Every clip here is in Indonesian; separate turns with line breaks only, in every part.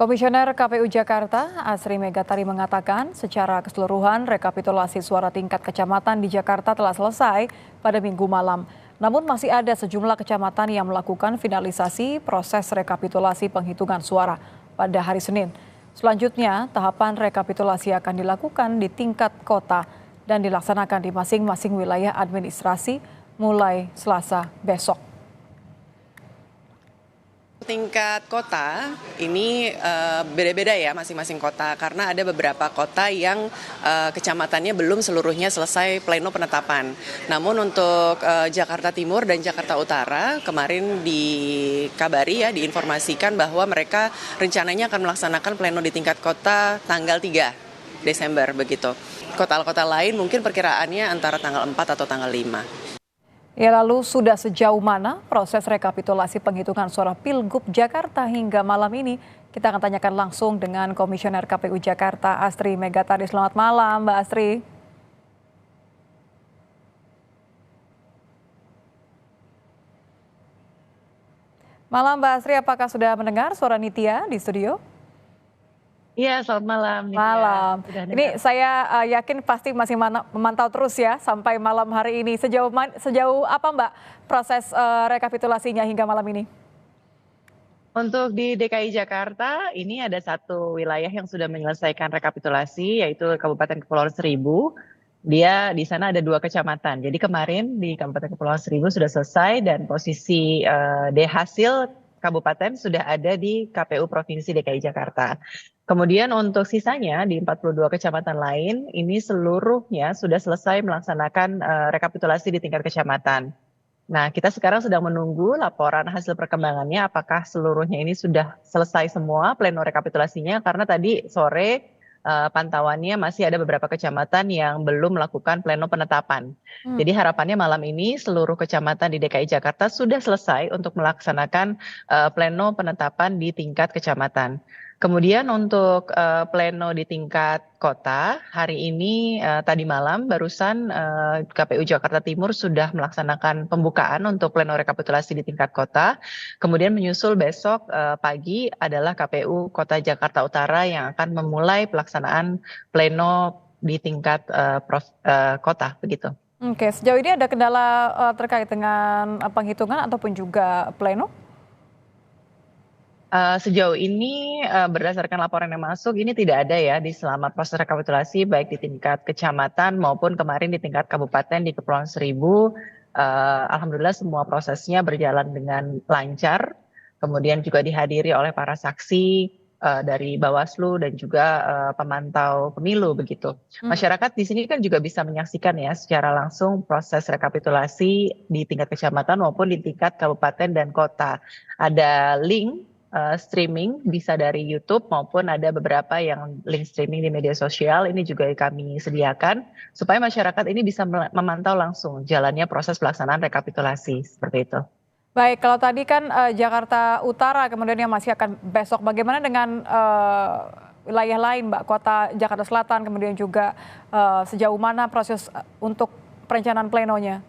Komisioner KPU Jakarta, Asri Megatari mengatakan secara keseluruhan rekapitulasi suara tingkat kecamatan di Jakarta telah selesai pada Minggu malam. Namun masih ada sejumlah kecamatan yang melakukan finalisasi proses rekapitulasi penghitungan suara pada hari Senin. Selanjutnya, tahapan rekapitulasi akan dilakukan di tingkat kota dan dilaksanakan di masing-masing wilayah administrasi mulai Selasa besok.
Tingkat kota ini beda-beda ya masing-masing kota karena ada beberapa kota yang kecamatannya belum seluruhnya selesai pleno penetapan. Namun untuk Jakarta Timur dan Jakarta Utara kemarin dikabari diinformasikan bahwa mereka rencananya akan melaksanakan pleno di tingkat kota tanggal 3 Desember begitu. Kota-kota lain mungkin perkiraannya antara tanggal 4 atau tanggal 5.
Ya, lalu sudah sejauh mana proses rekapitulasi penghitungan suara Pilgub Jakarta hingga malam ini? Kita akan tanyakan langsung dengan Komisioner KPU Jakarta, Asri Megatari. Selamat malam, Mbak Asri. Malam, Mbak Asri. Apakah sudah mendengar suara Nitya di studio?
Iya, selamat malam.
Malam. Ini saya yakin pasti masih memantau terus ya sampai malam hari ini. Sejauh apa Mbak proses rekapitulasinya hingga malam ini?
Untuk di DKI Jakarta, ini ada satu wilayah yang sudah menyelesaikan rekapitulasi, yaitu Kabupaten Kepulauan Seribu. Dia di sana ada 2 kecamatan. Jadi kemarin di Kabupaten Kepulauan Seribu sudah selesai dan posisi hasil kabupaten sudah ada di KPU Provinsi DKI Jakarta. Kemudian untuk sisanya di 42 kecamatan lain, ini seluruhnya sudah selesai melaksanakan rekapitulasi di tingkat kecamatan. Nah, kita sekarang sedang menunggu laporan hasil perkembangannya apakah seluruhnya ini sudah selesai semua pleno rekapitulasinya, karena tadi sore pantauannya masih ada beberapa kecamatan yang belum melakukan pleno penetapan. Jadi harapannya malam ini seluruh kecamatan di DKI Jakarta sudah selesai untuk melaksanakan pleno penetapan di tingkat kecamatan. Kemudian untuk pleno di tingkat kota, hari ini tadi malam barusan KPU Jakarta Timur sudah melaksanakan pembukaan untuk pleno rekapitulasi di tingkat kota. Kemudian menyusul besok pagi adalah KPU Kota Jakarta Utara yang akan memulai pelaksanaan pleno di tingkat kota, begitu.
Oke, sejauh ini ada kendala terkait dengan penghitungan ataupun juga pleno?
Sejauh ini berdasarkan laporan yang masuk ini tidak ada ya di selama proses rekapitulasi baik di tingkat kecamatan maupun kemarin di tingkat kabupaten di Kepulauan Seribu. Alhamdulillah semua prosesnya berjalan dengan lancar. Kemudian juga dihadiri oleh para saksi dari Bawaslu dan juga pemantau pemilu begitu. Masyarakat di sini kan juga bisa menyaksikan ya secara langsung proses rekapitulasi di tingkat kecamatan maupun di tingkat kabupaten dan kota. Ada link streaming bisa dari YouTube maupun ada beberapa yang link streaming di media sosial, ini juga kami sediakan supaya masyarakat ini bisa memantau langsung jalannya proses pelaksanaan rekapitulasi seperti itu.
Baik, kalau tadi kan Jakarta Utara kemudian yang masih akan besok, bagaimana dengan wilayah lain Mbak, kota Jakarta Selatan kemudian juga sejauh mana proses untuk perencanaan plenonya?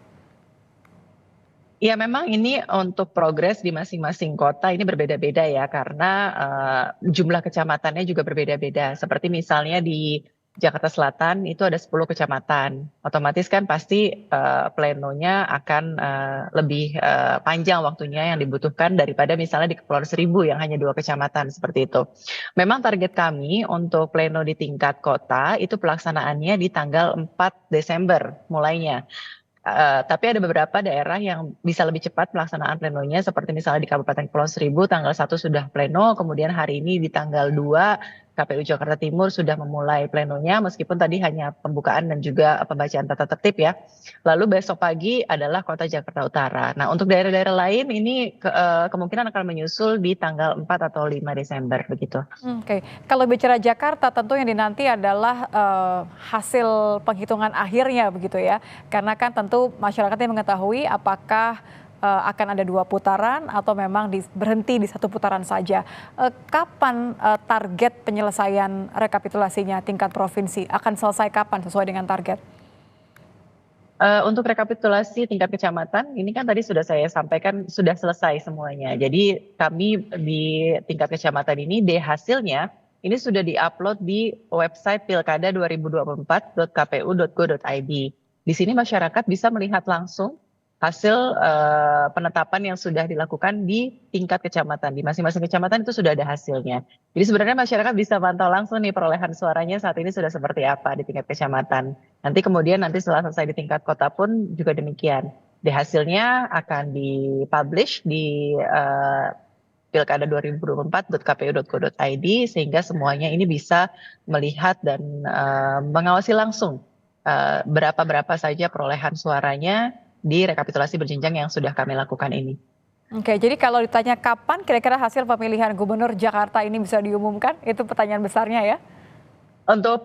Ya memang ini untuk progres di masing-masing kota ini berbeda-beda ya karena jumlah kecamatannya juga berbeda-beda. Seperti misalnya di Jakarta Selatan itu ada 10 kecamatan. Otomatis kan pasti plenonya akan lebih panjang waktunya yang dibutuhkan daripada misalnya di Kepulauan Seribu yang hanya 2 kecamatan seperti itu. Memang target kami untuk pleno di tingkat kota itu pelaksanaannya di tanggal 4 Desember mulainya. Tapi ada beberapa daerah yang bisa lebih cepat pelaksanaan plenonya seperti misalnya di Kabupaten Kepulauan Seribu tanggal 1 sudah pleno, kemudian hari ini di tanggal 2 KPU Jakarta Timur sudah memulai plenonya meskipun tadi hanya pembukaan dan juga pembacaan tata tertib ya. Lalu besok pagi adalah Kota Jakarta Utara. Nah, untuk daerah-daerah lain ini kemungkinan akan menyusul di tanggal 4 atau 5 Desember begitu.
Oke, kalau bicara Jakarta tentu yang dinanti adalah hasil penghitungan akhirnya begitu ya. Karena kan tentu masyarakatnya mengetahui apakah akan ada 2 putaran atau memang berhenti di 1 putaran saja. Kapan target penyelesaian rekapitulasinya tingkat provinsi? Akan selesai kapan sesuai dengan target?
Untuk rekapitulasi tingkat kecamatan, ini kan tadi sudah saya sampaikan sudah selesai semuanya. Jadi kami di tingkat kecamatan ini, hasilnya ini sudah di-upload di website pilkada2024.kpu.go.id. Di sini masyarakat bisa melihat langsung hasil penetapan yang sudah dilakukan di tingkat kecamatan. Di masing-masing kecamatan itu sudah ada hasilnya. Jadi sebenarnya masyarakat bisa pantau langsung nih perolehan suaranya saat ini sudah seperti apa di tingkat kecamatan. Nanti setelah selesai di tingkat kota pun juga demikian. Di hasilnya akan dipublish di pilkada2024.kpu.go.id sehingga semuanya ini bisa melihat dan mengawasi langsung berapa saja perolehan suaranya di rekapitulasi berjenjang yang sudah kami lakukan ini.
Oke, jadi kalau ditanya kapan kira-kira hasil pemilihan gubernur Jakarta ini bisa diumumkan, itu pertanyaan besarnya ya?
Untuk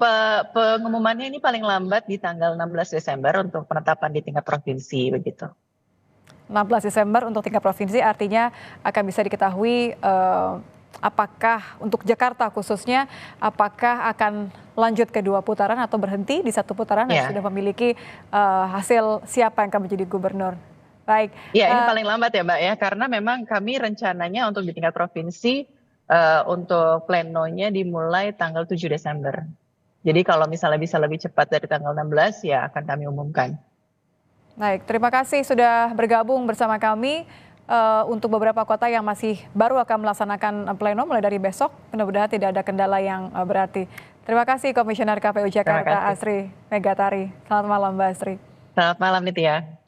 pengumumannya ini paling lambat di tanggal 16 Desember untuk penetapan di tingkat provinsi begitu.
16 Desember untuk tingkat provinsi artinya akan bisa diketahui apakah untuk Jakarta khususnya apakah akan lanjut ke 2 putaran atau berhenti di 1 putaran dan sudah memiliki hasil siapa yang akan menjadi gubernur. Baik.
Ya, ini paling lambat ya Mbak ya, karena memang kami rencananya untuk di tingkat provinsi untuk plenonya dimulai tanggal 7 Desember. Jadi kalau misalnya bisa lebih cepat dari tanggal 16 ya akan kami umumkan.
Baik, terima kasih sudah bergabung bersama kami. Untuk beberapa kota yang masih baru akan melaksanakan pleno mulai dari besok, mudah-mudahan tidak ada kendala yang berarti. Terima kasih Komisioner KPU Jakarta Asri Megatari. Selamat malam Mbak Asri.
Selamat malam Nitya.